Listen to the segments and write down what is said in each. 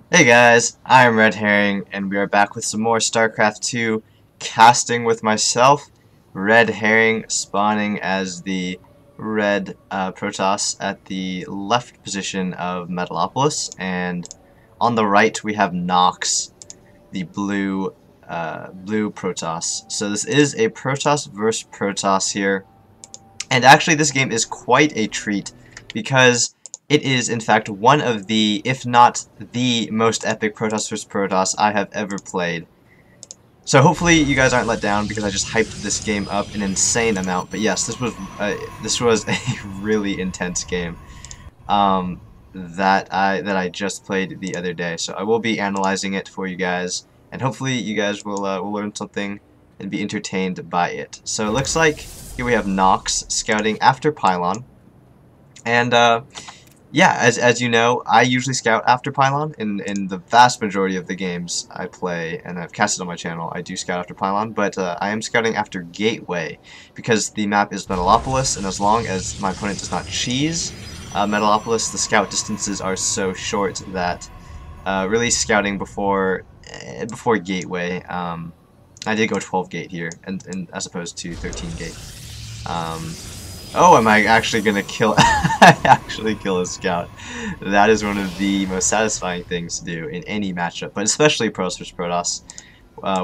Hey guys, I am RedHerring, and we are back with some more StarCraft 2 casting with myself, RedHerring, spawning as the red Protoss at the left position of Metalopolis, and on the right we have NoX, the blue Protoss. So this is a Protoss versus Protoss here, and actually this game is quite a treat because it is, in fact, one of the, if not the most epic Protoss vs. Protoss I have ever played. So hopefully you guys aren't let down because I just hyped this game up an insane amount. But yes, this was a really intense game that I just played the other day. So I will be analyzing it for you guys, and hopefully you guys will learn something and be entertained by it. So it looks like here we have NoX scouting after Pylon, and yeah, as you know, I usually scout after Pylon in the vast majority of the games I play, and I've casted on my channel. I do scout after Pylon, but I am scouting after Gateway because the map is Metalopolis, and as long as my opponent does not cheese Metalopolis, the scout distances are so short that really scouting before Gateway. I did go 12 gate here, and as opposed to 13 gate. Oh, am I actually gonna kill? I actually kill a scout. That is one of the most satisfying things to do in any matchup, but especially Protoss vs. Protoss,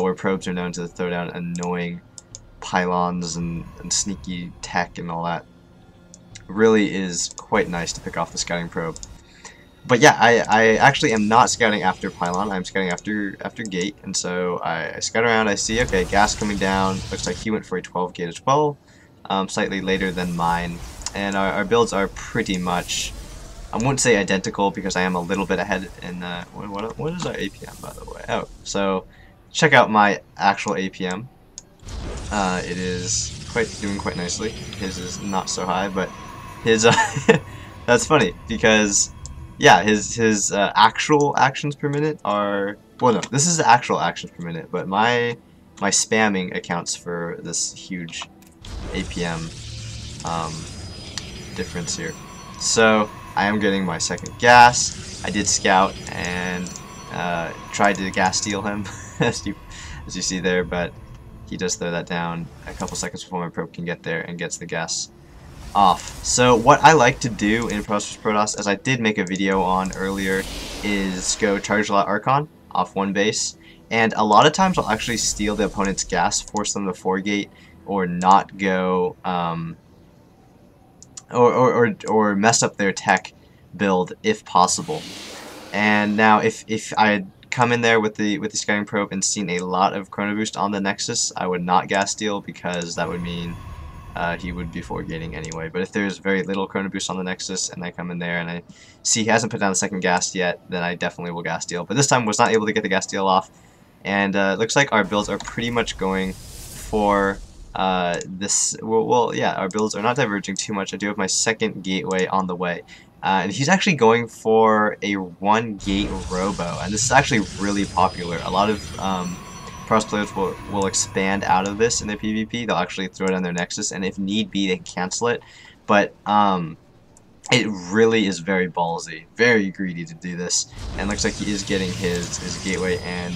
where probes are known to throw down annoying pylons and sneaky tech and all that. Really is quite nice to pick off the scouting probe. But yeah, I actually am not scouting after pylon. I'm scouting after gate, and so I scout around. I see, okay, gas coming down. Looks like he went for a 12 gate as well. Slightly later than mine, and our builds are pretty much, I wouldn't say identical because I am a little bit ahead in what is our APM, by the way? Oh, so check out my actual APM. It is doing quite nicely. His is not so high, but his that's funny because yeah, his actual actions per minute are, well, no, this is the actual actions per minute, but my spamming accounts for this huge APM difference here. So I am getting my second gas. I did scout and tried to gas steal him as you see there, but he does throw that down a couple seconds before my probe can get there and gets the gas off. So what I like to do in Protoss vs. Protoss, as I did make a video on earlier, is go charge a lot Archon off one base, and a lot of times I'll actually steal the opponent's gas, force them to 4-gate, or not go, or mess up their tech build if possible. And now, if I had come in there with the scouting probe and seen a lot of chrono boost on the Nexus, I would not gas steal because that would mean he would be 4-gating anyway. But if there's very little chrono boost on the Nexus and I come in there and I see he hasn't put down the second gas yet, then I definitely will gas steal. But this time was not able to get the gas steal off, and it looks like our builds are pretty much going for yeah, our builds are not diverging too much. I do have my second gateway on the way, and he's actually going for a 1-gate robo, and this is actually really popular. A lot of Protoss players will expand out of this in their PvP. They'll actually throw it on their Nexus, and if need be, they can cancel it. But it really is very ballsy, very greedy to do this, and looks like he is getting his gateway and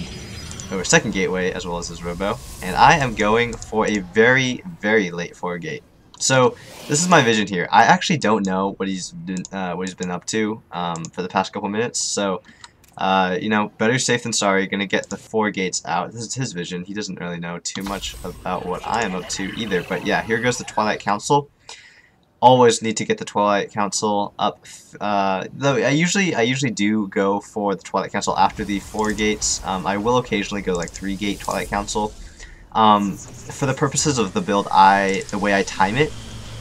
or second gateway as well as his robo, and I am going for a very late 4-gate. So this is my vision here. I actually don't know what he's been up to for the past couple minutes. So you know, better safe than sorry. Gonna get the 4 gates out. This is his vision. He doesn't really know too much about what I am up to either. But yeah, here goes the Twilight Council. Always need to get the Twilight Council up. Though I usually do go for the Twilight Council after the 4 gates. I will occasionally go like 3-gate Twilight Council. For the purposes of the build, the way I time it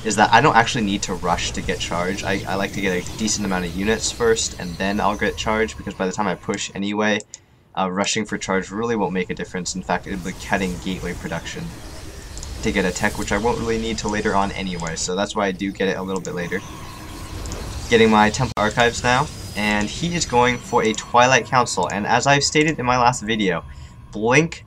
is that I don't actually need to rush to get charged. I like to get a decent amount of units first, and then I'll get charged, because by the time I push anyway, rushing for charge really won't make a difference. In fact, it'll be cutting gateway production to get a tech, which I won't really need till later on anyway, so that's why I do get it a little bit later. Getting my Temple Archives now, and he is going for a Twilight Council, and as I've stated in my last video, Blink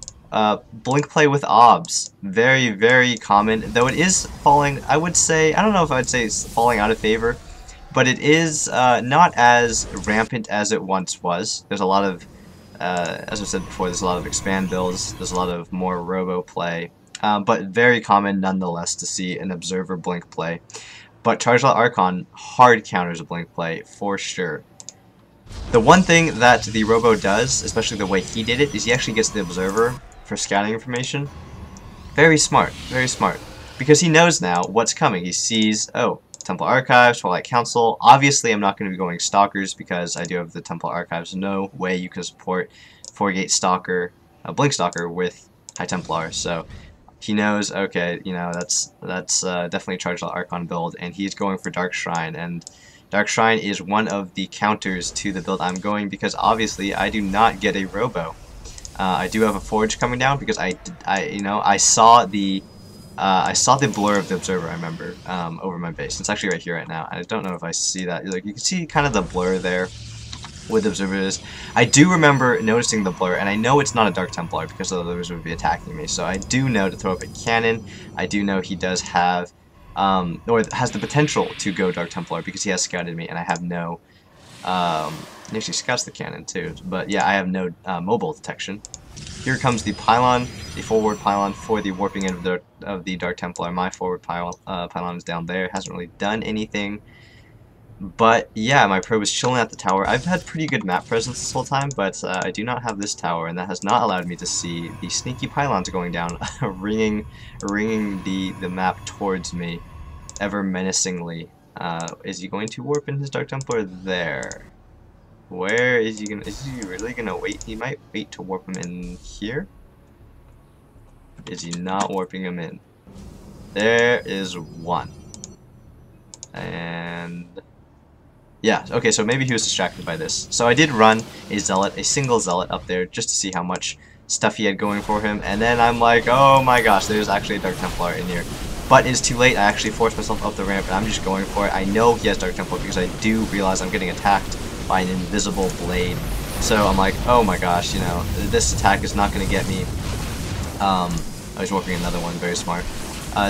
play with OBS, very common, though it is falling, I don't know if I would say it's falling out of favor, but it is not as rampant as it once was. There's a lot of, as I said before, there's a lot of expand builds, there's a lot of more robo play, but very common nonetheless to see an observer blink play. But Chargelot Archon hard counters a blink play for sure. The one thing that the robo does, especially the way he did it, is he actually gets the observer for scouting information. Very smart, because he knows now what's coming. He sees, oh, Temple Archives, Twilight Council. Obviously, I'm not going to be going Stalkers because I do have the Temple Archives. No way you can support 4-gate Stalker, Blink Stalker with High Templar. So he knows, okay, you know, that's definitely a Chargelot Archon build, and he's going for Dark Shrine. And Dark Shrine is one of the counters to the build I'm going because obviously I do not get a robo. I do have a forge coming down because I saw the blur of the observer. I remember over my base. It's actually right here right now. I don't know if I see that. Like you can see kind of the blur there where the observer is. I do remember noticing the blur, and I know it's not a Dark Templar because the others would be attacking me. So I do know to throw up a cannon. I do know he does have or has the potential to go Dark Templar because he has scouted me, and I have no. He actually scouts the cannon too, but yeah, I have no mobile detection. Here comes the pylon, the forward pylon for the warping end of the Dark Templar. My forward pylon is down there. It hasn't really done anything, but yeah, my probe is chilling at the tower. I've had pretty good map presence this whole time, but I do not have this tower, and that has not allowed me to see the sneaky pylons going down, ringing the map towards me, ever menacingly. Is he going to warp in his Dark Templar? There. Where is he gonna? Is he really gonna wait? He might wait to warp him in here. Is he not warping him in? There is one. And yeah, okay, so maybe he was distracted by this. So I did run a zealot, a single zealot up there just to see how much stuff he had going for him. And then I'm like, oh my gosh, there's actually a Dark Templar in here. But it's too late. I actually forced myself up the ramp, and I'm just going for it. I know he has Dark Templar because I do realize I'm getting attacked by an invisible blade. So I'm like, oh my gosh, you know, this attack is not going to get me. I was warping another one, very smart.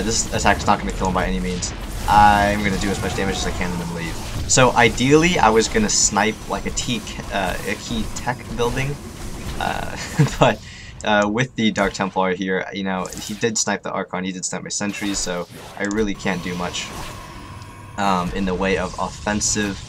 This attack is not going to kill him by any means. I'm going to do as much damage as I can and then leave. So ideally, I was going to snipe like a key tech building, but with the Dark Templar here, you know, he did snipe the Archon, he did snipe my sentries, so I really can't do much in the way of offensive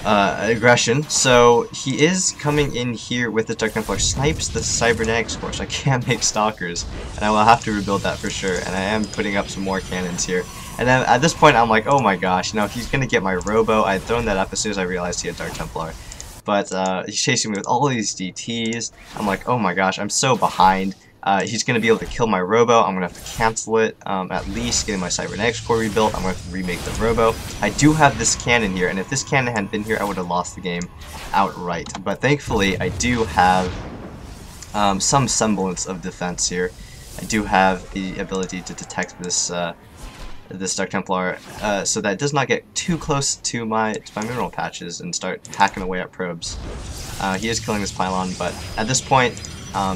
aggression. So he is coming in here with the Dark Templar, snipes the Cybernetics Force. I can't make Stalkers, and I will have to rebuild that for sure, and I am putting up some more cannons here. And then at this point I'm like, oh my gosh, you know, he's gonna get my robo. I had thrown that up as soon as I realized he had Dark Templar. But he's chasing me with all these DTs. I'm like, oh my gosh, I'm so behind. He's going to be able to kill my robo. I'm going to have to cancel it, at least getting my Cybernetics core rebuilt. I'm going to have to remake the robo. I do have this cannon here, and if this cannon hadn't been here, I would have lost the game outright. But thankfully, I do have some semblance of defense here. I do have the ability to detect this this Dark Templar, so that it does not get too close to my mineral patches and start hacking away at probes. He is killing this pylon, but at this point,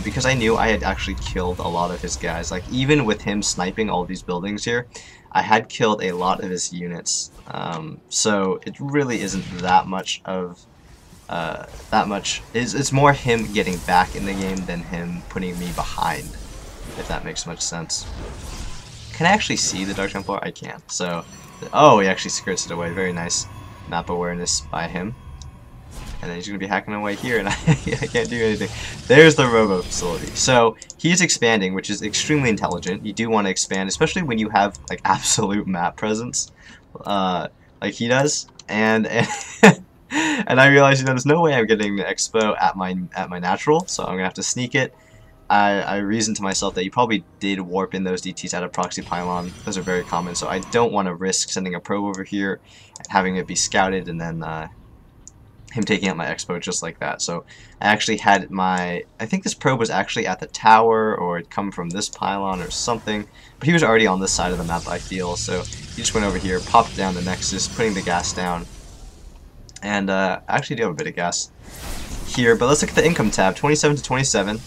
because I knew I had actually killed a lot of his guys, like even with him sniping all these buildings here, I had killed a lot of his units. So it really isn't that much of it's more him getting back in the game than him putting me behind, if that makes much sense. Can I actually see the Dark Templar? I can. So, oh, he actually skirts it away. Very nice map awareness by him. And then he's going to be hacking away here, and I can't do anything. There's the Robo facility. So, he's expanding, which is extremely intelligent. You do want to expand, especially when you have, like, absolute map presence, like he does. And I realized, you know, there's no way I'm getting the Expo at my natural, so I'm going to have to sneak it. I reasoned to myself that you probably did warp in those DTs out of proxy pylon. Those are very common, so I don't want to risk sending a probe over here and having it be scouted and then him taking out my Expo just like that. So I actually had I think this probe was actually at the tower, or it come from this pylon or something, but he was already on this side of the map, I feel, so he just went over here, popped down the Nexus, putting the gas down, and I actually do have a bit of gas here, but let's look at the income tab, 27 to 27.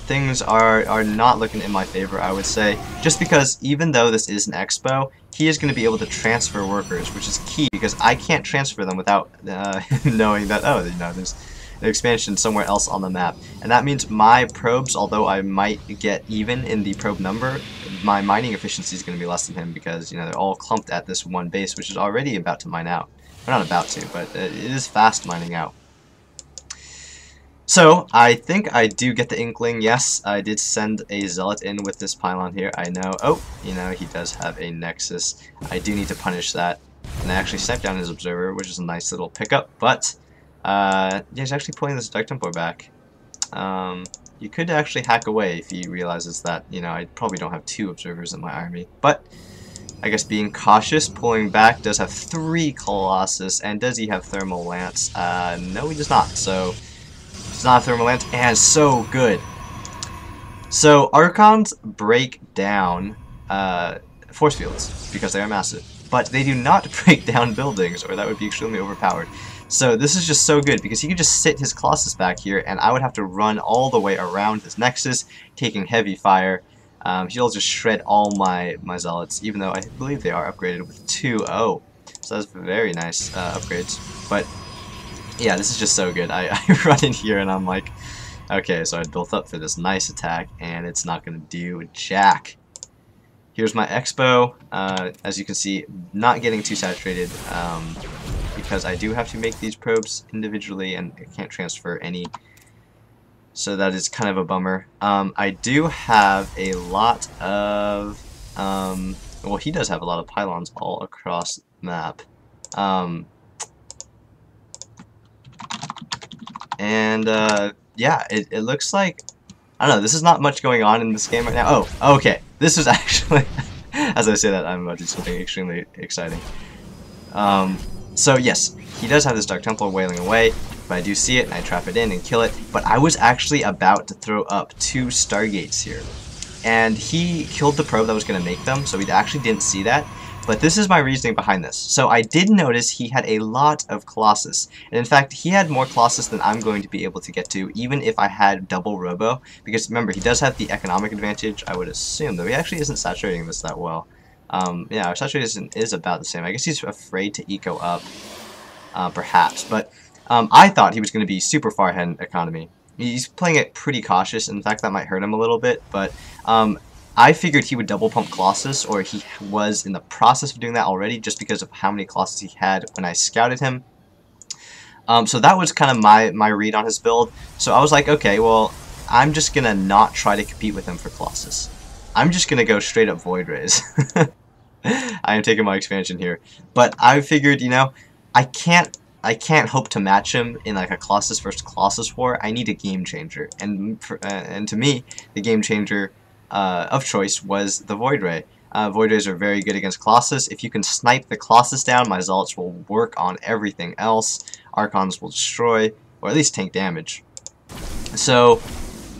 Things are not looking in my favor, I would say, just because even though this is an Expo, he is going to be able to transfer workers, which is key because I can't transfer them without knowing that, oh, you know, there's an expansion somewhere else on the map. And that means my probes, although I might get even in the probe number, my mining efficiency is going to be less than him because, you know, they're all clumped at this one base, which is already about to mine out. We're not about to, but it is fast mining out. So, I think I do get the inkling. Yes, I did send a zealot in with this pylon here. I know, oh, you know, he does have a nexus. I do need to punish that. And I actually sniped down his observer, which is a nice little pickup. But, yeah, he's actually pulling this Dark Templar back. You could actually hack away if he realizes that, you know, I probably don't have 2 observers in my army. But, I guess being cautious, pulling back, does have 3 Colossus. And does he have Thermal Lance? No, he does not. So, it's not a Thermal Lance, and so good. So, Archons break down force fields, because they are massive. But they do not break down buildings, or that would be extremely overpowered. So this is just so good, because he could just sit his Colossus back here, and I would have to run all the way around his Nexus, taking heavy fire. He'll just shred all my Zealots, even though I believe they are upgraded with 2-0. So that's very nice upgrades. But yeah, this is just so good. I run in here and I'm like, okay, so I built up for this nice attack, and it's not going to do jack. Here's my Expo. As you can see, not getting too saturated because I do have to make these probes individually and I can't transfer any. So that is kind of a bummer. I do have a lot of, well, he does have a lot of pylons all across the map. Yeah, it looks like, I don't know, this is not much going on in this game right now. Oh, okay, this is actually, as I say that, I'm about to do something extremely exciting. So yes, he does have this Dark Templar wailing away, but I do see it, and I trap it in and kill it, but I was actually about to throw up 2 Stargates here, and he killed the probe that was going to make them, so he actually didn't see that. But this is my reasoning behind this. So I did notice he had a lot of Colossus. And in fact, he had more Colossus than I'm going to be able to get to, even if I had double Robo. Because remember, he does have the economic advantage, I would assume, though he actually isn't saturating this that well. Yeah, our saturation is about the same. I guess he's afraid to eco up, perhaps. But I thought he was going to be super far ahead in economy. He's playing it pretty cautious. In fact, that might hurt him a little bit. But I figured he would double pump Colossus, or he was in the process of doing that already, just because of how many Colossus he had when I scouted him. So that was kind of my read on his build. So I was like, okay, well, I'm just going to not try to compete with him for Colossus. I'm just going to go straight up Void Rays. I am taking my expansion here. But I figured, you know, I can't hope to match him in like a Colossus versus Colossus war. I need a game changer. And to me, the game changer of choice was the Void Ray. Void Rays are very good against Colossus. If you can snipe the Colossus down, my Zealots will work on everything else. Archons will destroy, or at least tank damage. So,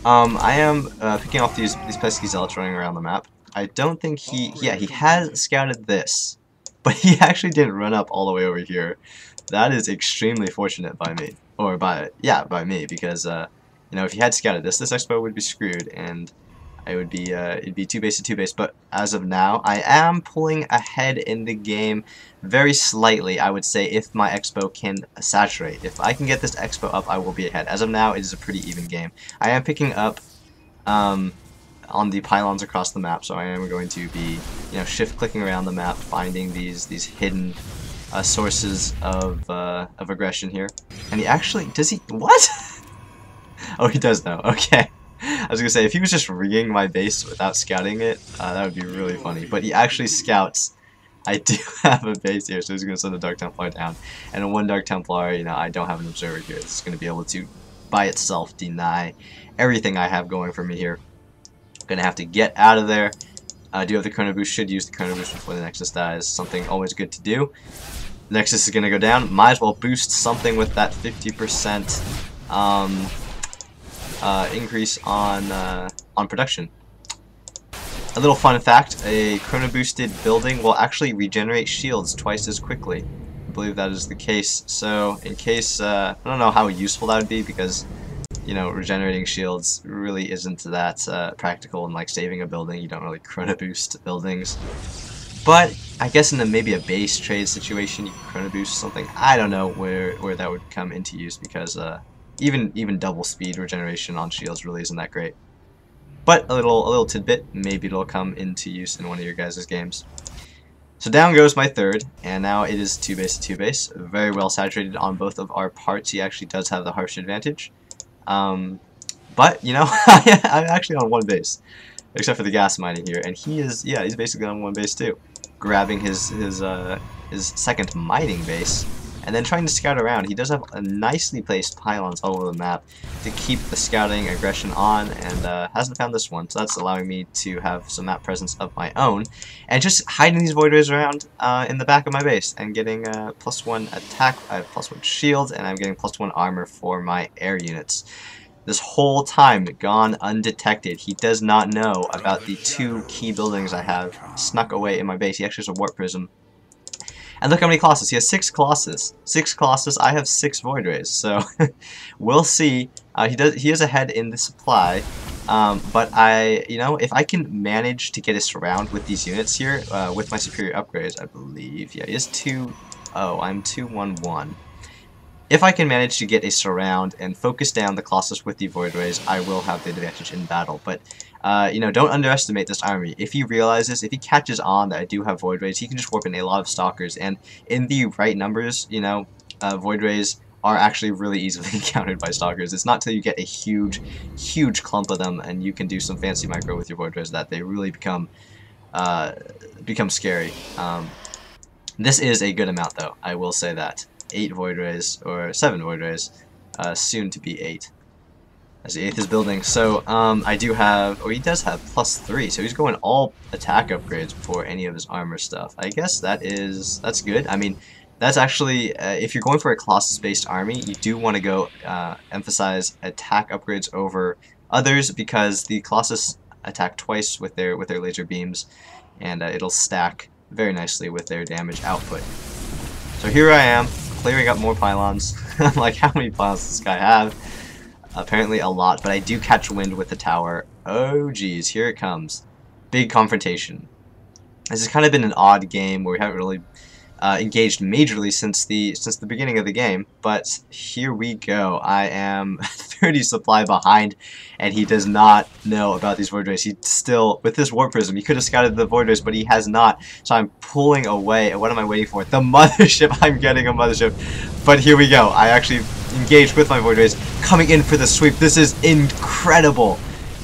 I am picking off these pesky Zealots running around the map. I don't think he has scouted this, but he actually didn't run up all the way over here. That is extremely fortunate by me, or by me, because you know, if he had scouted this Expo would be screwed, and it would be it'd be 2 base to 2 base. But as of now, I am pulling ahead in the game very slightly. I would say if my Expo can saturate, if I can get this Expo up, I will be ahead. As of now, it is a pretty even game. I am picking up on the pylons across the map, so I am going to be, you know, shift clicking around the map, finding these hidden sources of aggression here. And he actually does he what? Oh, he does know. Okay. I was gonna say, if he was just rigging my base without scouting it, that would be really funny. But he actually scouts. I do have a base here, so he's gonna send a Dark Templar down. And one Dark Templar, you know, I don't have an observer here. It's gonna be able to, by itself, deny everything I have going for me here. Gonna have to get out of there. I do have the Chrono Boost. Should use the Chrono Boost before the Nexus dies. Something always good to do. Nexus is gonna go down. Might as well boost something with that 50%. Increase on production. A little fun fact, a chrono boosted building will actually regenerate shields twice as quickly. I believe that is the case. So in case, I don't know how useful that would be, because, you know, regenerating shields really isn't that practical in like saving a building. You don't really chrono boost buildings. But I guess in maybe a base trade situation, you can chrono boost something. I don't know where that would come into use, because even double speed regeneration on shields really isn't that great. But a little tidbit, maybe it'll come into use in one of your guys' games. So down goes my third, and now it is 2 base to 2 base. Very well saturated on both of our parts. He actually does have the harsh advantage. But, you know, I'm actually on 1 base, except for the gas mining here, and he is, yeah, he's basically on 1 base too. Grabbing his second mining base, and then trying to scout around. He does have a nicely placed pylons all over the map to keep the scouting aggression on, and hasn't found this one, so that's allowing me to have some map presence of my own, and just hiding these void rays around in the back of my base, and getting +1 attack, I have +1 shield, and I'm getting +1 armor for my air units. This whole time gone undetected. He does not know about the 2 key buildings I have snuck away in my base. He actually has a warp prism. And look how many Colossus. He has 6 Colossus. 6 Colossus. I have 6 Void Rays. So we'll see. He is ahead in the supply. But you know, if I can manage to get a surround with these units here, with my superior upgrades, I believe. Yeah, he is 2. Oh, I'm 2-1-1. If I can manage to get a surround and focus down the Colossus with the Void Rays, I will have the advantage in battle. But, you know, don't underestimate this army. If he realizes, if he catches on that I do have Void Rays, he can just warp in a lot of Stalkers. And in the right numbers, you know, Void Rays are actually really easily countered by Stalkers. It's not till you get a huge clump of them and you can do some fancy micro with your Void Rays that they really become scary. This is a good amount, though. I will say that. 8 Void Rays, or 7 Void Rays, soon to be 8, as the 8th is building. So I do have, oh, he does have +3, so he's going all attack upgrades before any of his armor stuff. I guess that's good. I mean, that's actually, if you're going for a Colossus-based army, you do want to go emphasize attack upgrades over others, because the Colossus attack twice with their laser beams, and it'll stack very nicely with their damage output. So here I am, clearing up more pylons. I'm like, how many pylons does this guy have? Apparently a lot, but I do catch wind with the tower. Oh geez, here it comes. Big confrontation. This has kind of been an odd game where we haven't really engaged majorly since the beginning of the game, but here we go. I am 30 supply behind, and he does not know about these Void Rays. He still, with this Warp Prism, he could have scouted the Void Rays, but he has not, so I'm pulling away, and what am I waiting for? The mothership! I'm getting a mothership, but here we go. I actually engaged with my Void Rays, coming in for the sweep. This is incredible!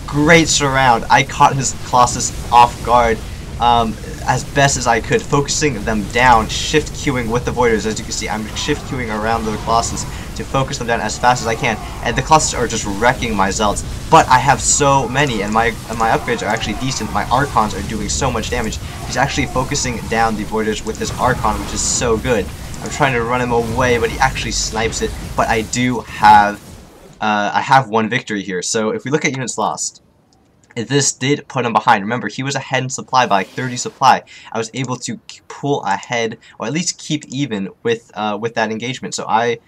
Great surround. I caught his Colossus off guard. As best as I could, focusing them down, shift queuing with the Voiders. As you can see, I'm shift queuing around the Colossus to focus them down as fast as I can, and the Colossus are just wrecking my Zealots. But I have so many, and my upgrades are actually decent. My Archons are doing so much damage. He's actually focusing down the Voiders with his Archon, which is so good. I'm trying to run him away, but he actually snipes it. But I do have, I have 1 victory here. So if we look at units lost, this did put him behind. Remember, he was ahead in supply by like 30 supply. I was able to pull ahead, or at least keep even with that engagement. So I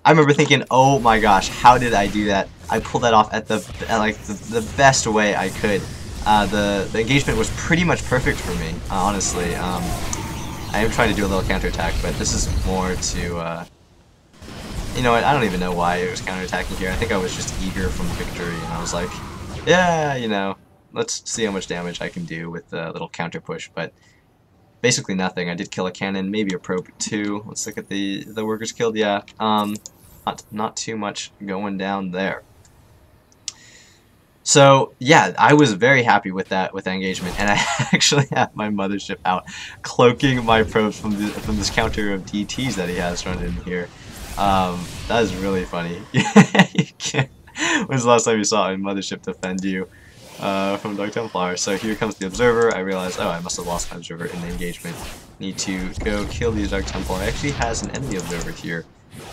remember thinking, oh my gosh, how did I do that? I pulled that off at the best way I could. The engagement was pretty much perfect for me, honestly. I am trying to do a little counterattack, but this is more to, you know what? I don't even know why it was counterattacking here. I think I was just eager from victory, and I was like, yeah, you know, let's see how much damage I can do with a little counter push, but basically nothing. I did kill a cannon, maybe a probe too. Let's look at the workers killed. Yeah, not too much going down there. So yeah, I was very happy with that engagement, and I actually have my mothership out, cloaking my probes from this counter of DTs that he has running in here. That is really funny. You can't. When's the last time you saw a mothership defend you from Dark Templar? So here comes the Observer. I realized, oh, I must have lost my Observer in the engagement. Need to go kill the Dark Templar. It actually has an enemy Observer here,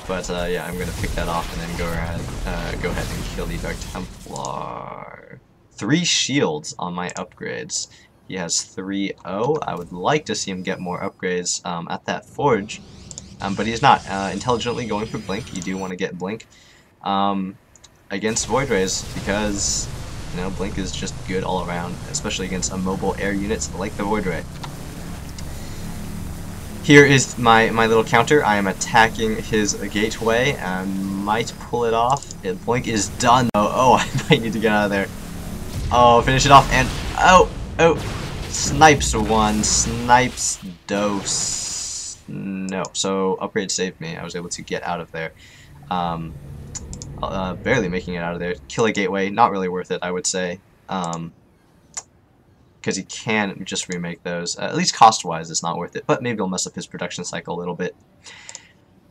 but yeah, I'm gonna pick that off and then go ahead and kill the Dark Templar. 3 shields on my upgrades. He has 3-0. I would like to see him get more upgrades at that forge, but he's not. Intelligently going for Blink. You do want to get Blink against Void Rays, because, you know, Blink is just good all around, especially against immobile air units like the Void Ray. Here is my little counter. I am attacking his gateway. I might pull it off. Blink is done though. Oh, I might need to get out of there. Oh, finish it off and oh. Snipes one, snipes dose. No, so upgrade saved me. I was able to get out of there. Barely making it out of there. Kill a gateway, not really worth it, I would say. Because he can just remake those. At least cost-wise, it's not worth it. But maybe it'll mess up his production cycle a little bit.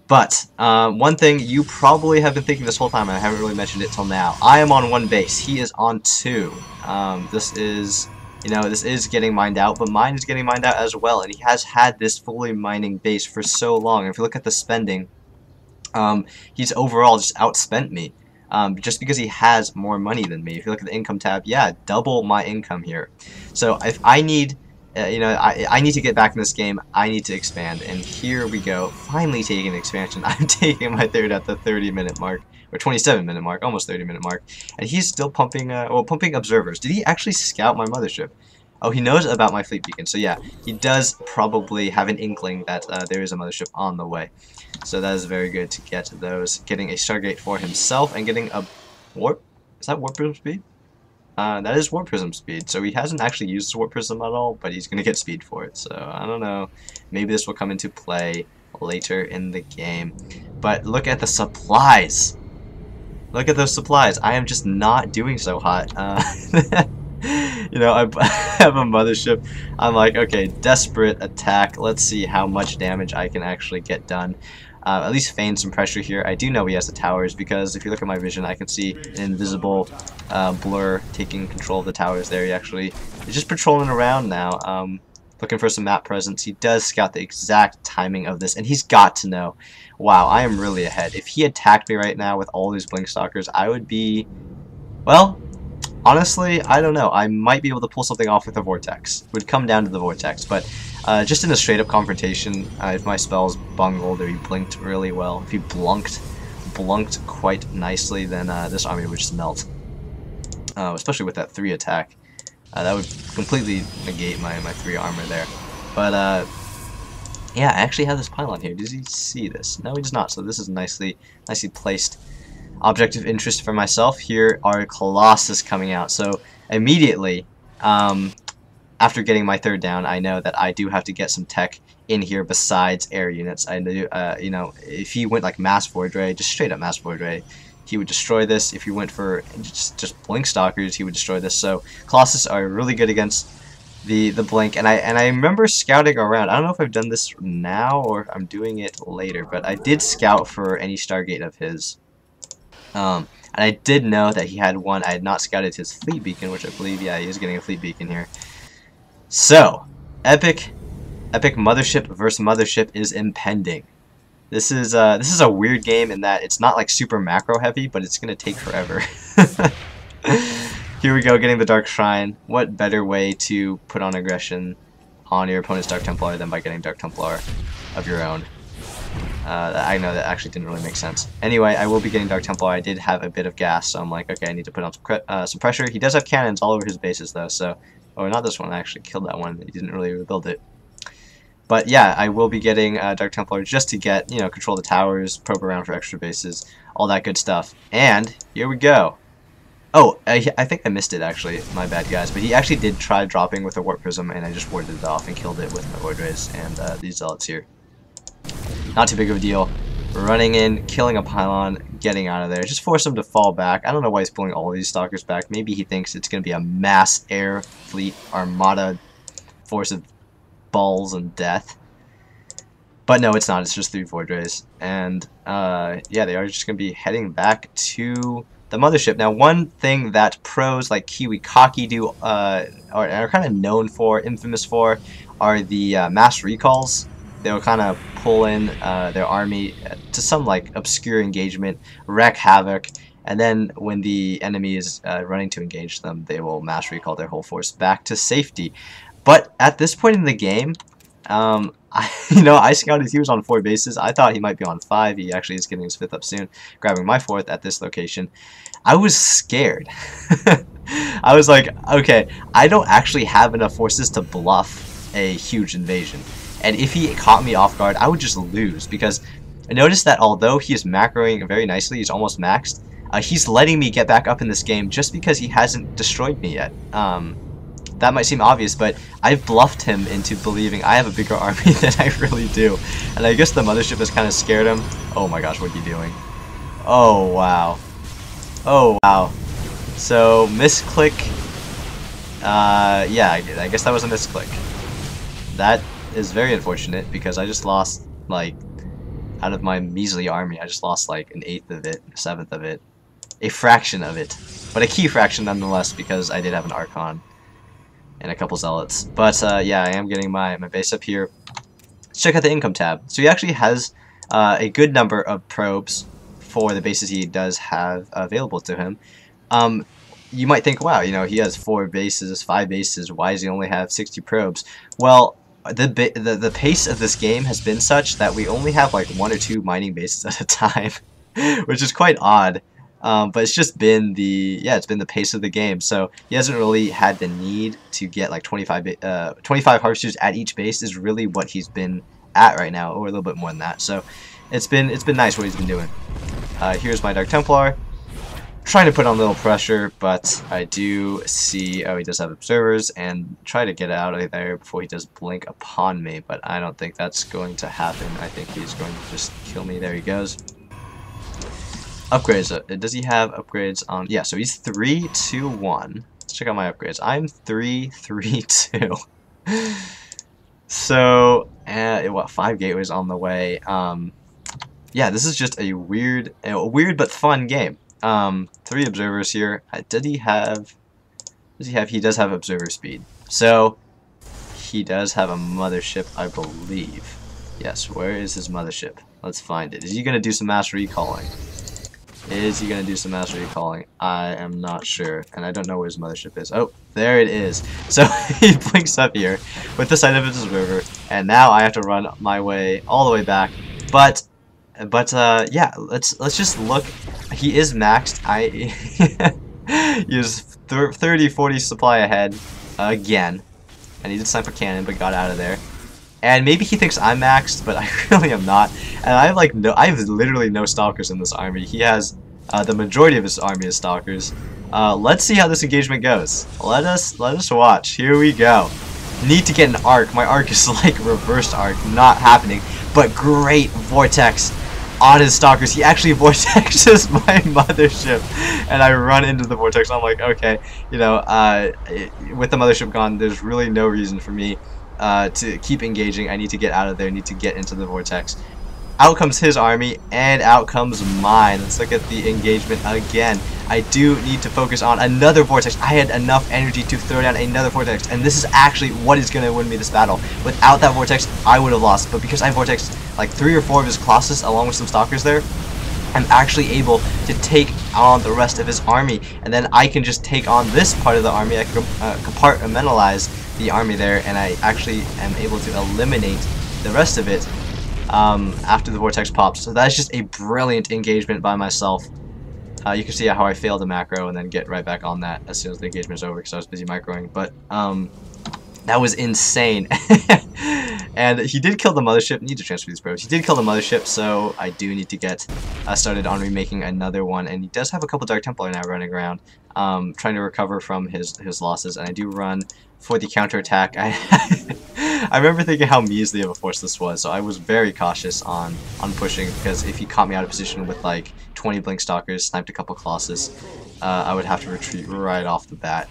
But one thing you probably have been thinking this whole time, and I haven't really mentioned it till now. I am on 1 base. He is on 2. This is, you know, this is getting mined out, but mine is getting mined out as well. And he has had this fully mining base for so long. And if you look at the spending, he's overall just outspent me. Just because he has more money than me. If you look at the income tab, yeah, double my income here. So if I need, I need to get back in this game. I need to expand, and here we go. Finally taking expansion. I'm taking my third at the 30-minute mark, or 27-minute mark, almost 30-minute mark, and he's still pumping, pumping observers. Did he actually scout my mothership? Oh, he knows about my fleet beacon. So yeah, he does probably have an inkling that there is a mothership on the way. So that is very good to get those. Getting a Stargate for himself and getting a warp. Is that warp prism speed? That is warp prism speed. So he hasn't actually used warp prism at all, but he's gonna get speed for it. So I don't know. Maybe this will come into play later in the game. But look at the supplies. Look at those supplies. I am just not doing so hot. You know, I have a mothership. I'm like, okay, desperate attack. Let's see how much damage I can actually get done. At least feign some pressure here. I do know he has the towers because if you look at my vision, I can see an invisible blur taking control of the towers there. He actually is just patrolling around now, looking for some map presence. He does scout the exact timing of this, and he's got to know. Wow, I am really ahead. If he attacked me right now with all these blink stalkers, I would be, well, honestly, I don't know. I might be able to pull something off with a vortex. It would come down to the vortex, but just in a straight-up confrontation, if my spells bungled or he blinked really well, if he blunked quite nicely, then this army would just melt. Especially with that 3 attack. That would completely negate my 3 armor there. But, yeah, I actually have this pylon here. Does he see this? No, he does not, so this is nicely placed. Object of interest for myself, here are Colossus coming out. So immediately, after getting my 3rd down, I know that I do have to get some tech in here besides air units. I do, you know, if he went like mass void ray, just straight up mass void ray, he would destroy this. If he went for just blink stalkers, he would destroy this. So Colossus are really good against the blink, and I remember scouting around. I don't know if I've done this now or if I'm doing it later, but I did scout for any Stargate of his. And I did know that he had one. I had not scouted his fleet beacon, which I believe, yeah, he is getting a fleet beacon here. So, epic mothership versus mothership is impending. This is a weird game in that it's not like super macro heavy, but it's gonna take forever. Here we go, getting the Dark Shrine. What better way to put on aggression on your opponent's Dark Templar than by getting Dark Templar of your own? I know that actually didn't really make sense. Anyway, I will be getting Dark Templar. I did have a bit of gas, so I'm like, okay, I need to put on some pressure. He does have cannons all over his bases, though, so... Oh, not this one. I actually killed that one. He didn't really rebuild it. But yeah, I will be getting Dark Templar just to get, you know, control the towers, probe around for extra bases, all that good stuff. And here we go. Oh, I think I missed it, actually. My bad, guys. But he actually did try dropping with a Warp Prism, and I just warded it off and killed it with my Void Rays and these Zealots here. Not too big of a deal. Running in, killing a pylon, getting out of there. Just force him to fall back. I don't know why he's pulling all these stalkers back. Maybe he thinks it's going to be a mass air fleet armada force of balls and death. But no, it's not. It's just 3 Void Rays. And yeah, they are just going to be heading back to the mothership. Now, one thing that pros like Kiwi Kaki do are kind of known for, infamous for, are the mass recalls. They'll kind of pull in their army to some like obscure engagement, wreak havoc, and then when the enemy is running to engage them, they will mass recall their whole force back to safety. But at this point in the game, I scouted he was on 4 bases. I thought he might be on 5. He actually is getting his 5th up soon, grabbing my 4th at this location. I was scared. I was like, okay, I don't actually have enough forces to bluff a huge invasion. and if he caught me off guard, I would just lose, because I noticed that although he is macroing very nicely, he's almost maxed, he's letting me get back up in this game just because he hasn't destroyed me yet. That might seem obvious, but I've bluffed him into believing I have a bigger army than I really do. And I guess the mothership has kind of scared him. Oh my gosh, what are you doing? Oh wow. Oh wow. So, misclick. Yeah, I guess that was a misclick. That is very unfortunate because I just lost, like, out of my measly army, I just lost like an 1/8 of it, a 1/7 of it. A fraction of it. But a key fraction nonetheless, because I did have an Archon and a couple Zealots. But yeah, I am getting my base up here. Let's check out the income tab. So he actually has a good number of probes for the bases he does have available to him. You might think, wow, you know, he has 4 bases, 5 bases, why does he only have 60 probes? Well, the pace of this game has been such that we only have like 1 or 2 mining bases at a time, which is quite odd. But it's just been it's been the pace of the game. So he hasn't really had the need to get like 25 harvesters at each base is really what he's been at right now, or a little bit more than that. So it's been nice what he's been doing. Here's my Dark Templar. Trying to put on a little pressure, but I do see, oh, he does have observers, and try to get out of there before he does blink upon me, but I don't think that's going to happen. I think he's going to just kill me. There he goes. Upgrades. Does he have upgrades on? Yeah, so he's 3, 2, 1. Let's check out my upgrades. I'm 3, 3, 2. So, what, 5 gateways on the way. Yeah, this is just a weird but fun game. 3 observers here. He does have observer speed. So he does have a mothership, I believe. Yes, where is his mothership? Let's find it. Is he gonna do some mass recalling? I am not sure, and I don't know where his mothership is. Oh, there it is. So he blinks up here with the sight of his observer, and now I have to run my way all the way back. But yeah, let's just look. He is maxed. He was 30-40 supply ahead again, and he did snipe a cannon but got out of there. And maybe he thinks I'm maxed, but I really am not. And I have literally no stalkers in this army. He has the majority of his army is stalkers. Let's see how this engagement goes. Let us watch. Here we go. Need to get an arc. My arc is like reversed arc, not happening. But great vortex on his stalkers. He actually vortexes my mothership, and I run into the vortex. I'm like, okay, you know, with the mothership gone, there's really no reason for me to keep engaging. I need to get out of there. I need to get into the vortex. Out comes his army, and out comes mine. Let's look at the engagement again. I do need to focus on another vortex. I had enough energy to throw down another vortex, and this is actually what is going to win me this battle. Without that vortex, I would have lost, but because I vortexed like 3 or 4 of his Colossus along with some stalkers there, I'm actually able to take on the rest of his army, and then I can just take on this part of the army. I can compartmentalize the army there, and I actually am able to eliminate the rest of it after the vortex pops. So that's just a brilliant engagement by myself. You can see how I failed a macro and then get right back on that as soon as the engagement is over because I was busy microing. But that was insane. And he did kill the mothership. Need to transfer these probes. He did kill the mothership, so I do need to get started on remaking another one. And he does have a couple Dark Templar now running around, trying to recover from his losses. And I do run for the counterattack. I remember thinking how measly of a force this was, so I was very cautious on pushing, because if he caught me out of position with like 20 blink stalkers, sniped a couple Colossus, I would have to retreat right off the bat.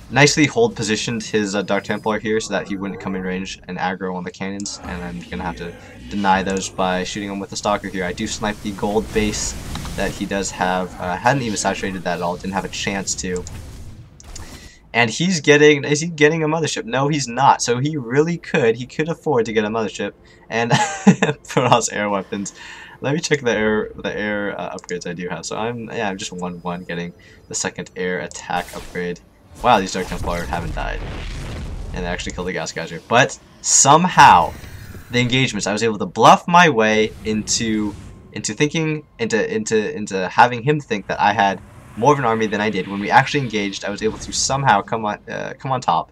Nicely hold positioned his Dark Templar here so that he wouldn't come in range and aggro on the cannons, and I'm gonna have to deny those by shooting him with the stalker here. I do snipe the gold base that he does have. Hadn't even saturated that at all, didn't have a chance to. And is he getting a mothership? No, he's not. So he really could. He could afford to get a mothership and put on air weapons. Let me check the air upgrades I do have. So I'm just 1-1 getting the second air attack upgrade. Wow, these Dark Templar haven't died, and they actually killed the gas geyser. But somehow, the engagements, I was able to bluff my way into having him think that I had more of an army than I did. When we actually engaged, I was able to somehow come on top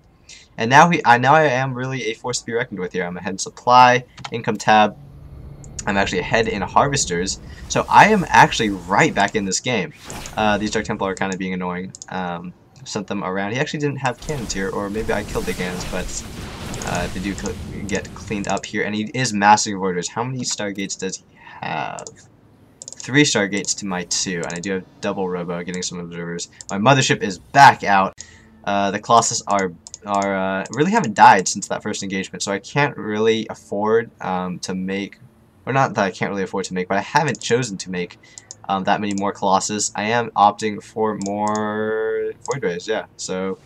And now I am really a force to be reckoned with here. I'm ahead in supply, income tab. I'm actually ahead in harvesters, so I am actually right back in this game. These Dark Templar are kind of being annoying. Sent them around. He actually didn't have cannons here, or maybe I killed the cannons, but they do get cleaned up here. And he is massing Voiders. How many Stargates does he have? 3 Stargates to my 2, and I do have double Robo getting some observers. My mothership is back out. The Colossus are really haven't died since that first engagement, so I can't really afford to make, or not that I can't really afford to make, but I haven't chosen to make that many more Colossus. I am opting for more Void Rays, yeah. So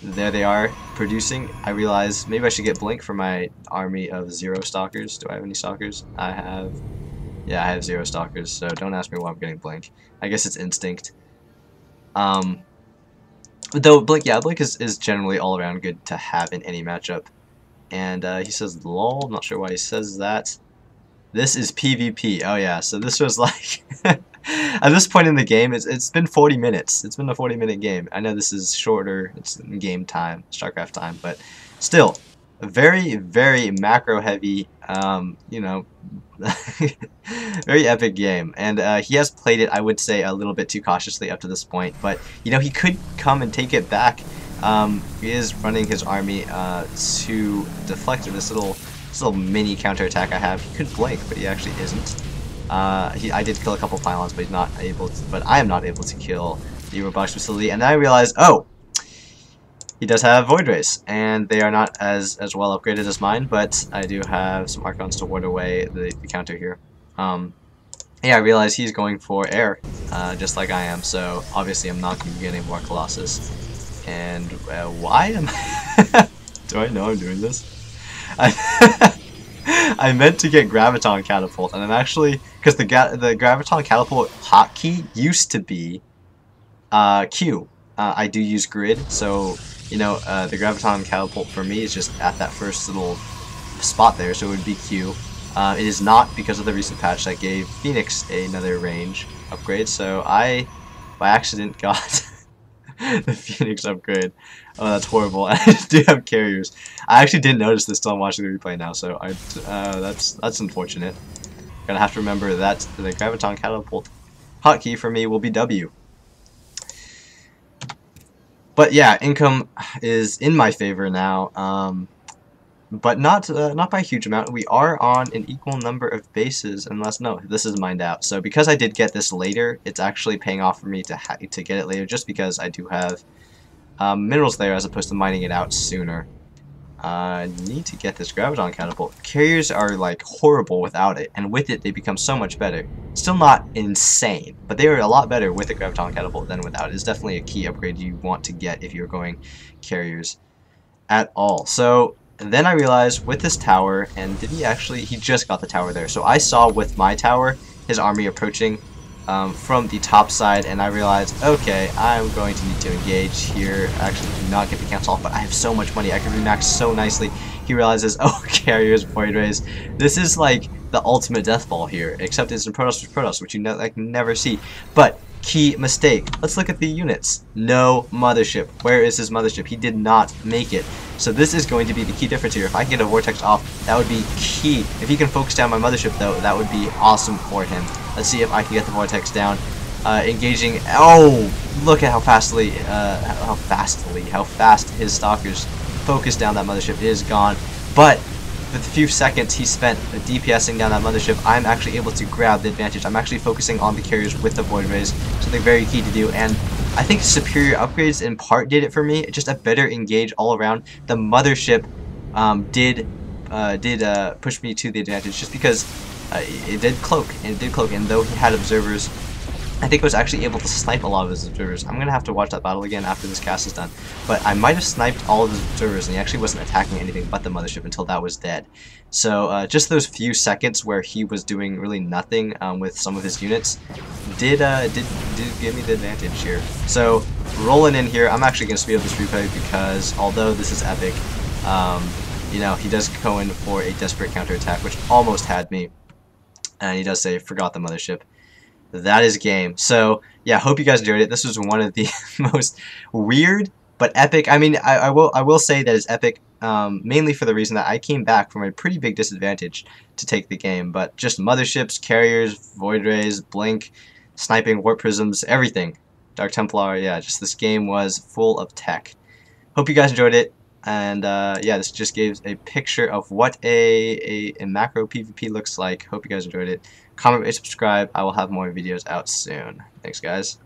there they are, producing. I realize maybe I should get Blink for my army of 0 Stalkers. Do I have any Stalkers? Yeah, I have 0 Stalkers, so don't ask me why I'm getting Blink. I guess it's instinct. Though Blink, yeah, Blink is generally all around good to have in any matchup. And he says, lol, I'm not sure why he says that. This is PvP. Oh yeah, so this was like at this point in the game, it's been 40 minutes. It's been a 40-minute game. I know this is shorter. It's game time, StarCraft time, but still, a very, very macro heavy, you know, very epic game. And he has played it, I would say, a little bit too cautiously up to this point. But you know, he could come and take it back. He is running his army to deflect this little mini counterattack I have. He could Blink, but he actually isn't. I did kill a couple pylons, but he's not able to. But I am not able to kill the robotics facility. And then I realized, oh, he does have Void Rays, and they are not as well upgraded as mine. But I do have some Archons to ward away the counter here. Yeah, I realize he's going for air, just like I am. So obviously, I'm not going to get any more Colossus. And why am I? Do I know I'm doing this? I meant to get Graviton Catapult, and I'm actually, because the Graviton Catapult hotkey used to be Q. I do use grid, so you know the Graviton Catapult for me is just at that first little spot there, so it would be Q. It is not because of the recent patch that gave Phoenix another range upgrade, so I by accident got the Phoenix upgrade. Oh, that's horrible. I do have carriers. I actually didn't notice this till I'm watching the replay now, so that's unfortunate. Gonna have to remember that the Graviton Catapult hotkey for me will be W. But yeah, income is in my favor now, but not by a huge amount. We are on an equal number of bases, unless no, this is mined out. So because I did get this later, it's actually paying off for me to get it later, just because I do have minerals there as opposed to mining it out sooner. I need to get this Graviton Catapult. Carriers are like horrible without it, and with it they become so much better. Still not insane, but they are a lot better with the Graviton Catapult than without it. It's definitely a key upgrade you want to get if you're going carriers at all. So then I realized with this tower, and did he actually, he just got the tower there. So I saw with my tower his army approaching from the top side, and I realized, okay, I'm going to need to engage here. I actually do not get the cancel off, but I have so much money. I can remax so nicely. He realizes, oh, carriers, Void Rays. This is like the ultimate death ball here, except it's in Protoss with Protoss, which you never see. But key mistake. Let's look at the units. No mothership. Where is his mothership? He did not make it. So this is going to be the key difference here. If I can get a Vortex off, that would be key. If he can focus down my mothership, though, that would be awesome for him. Let's see if I can get the Vortex down. Engaging. Oh, look at how fast his Stalkers focus down that mothership. It is gone. But with the few seconds he spent DPSing down that mothership, I'm actually able to grab the advantage. I'm actually focusing on the carriers with the Void Rays, something very key to do, and I think superior upgrades in part did it for me. Just a better engage all around. The mothership did push me to the advantage, just because it did cloak, and though he had observers, I think I was actually able to snipe a lot of his observers. I'm going to have to watch that battle again after this cast is done. But I might have sniped all of his observers, and he actually wasn't attacking anything but the mothership until that was dead. So just those few seconds where he was doing really nothing with some of his units did give me the advantage here. So rolling in here, I'm actually going to speed up this replay because although this is epic, you know, he does go in for a desperate counterattack, which almost had me. And he does say, forgot the mothership. That is game. So yeah, hope you guys enjoyed it. This was one of the most weird But epic, I mean, I will say that it's epic, mainly for the reason that I came back from a pretty big disadvantage to take the game. But just motherships, carriers, void rays, blink, sniping, warp prisms, everything. Dark Templar, yeah, just this game was full of tech. Hope you guys enjoyed it. And yeah, this just gives a picture of what a macro PvP looks like. Hope you guys enjoyed it. Comment, rate, subscribe. I will have more videos out soon. Thanks, guys.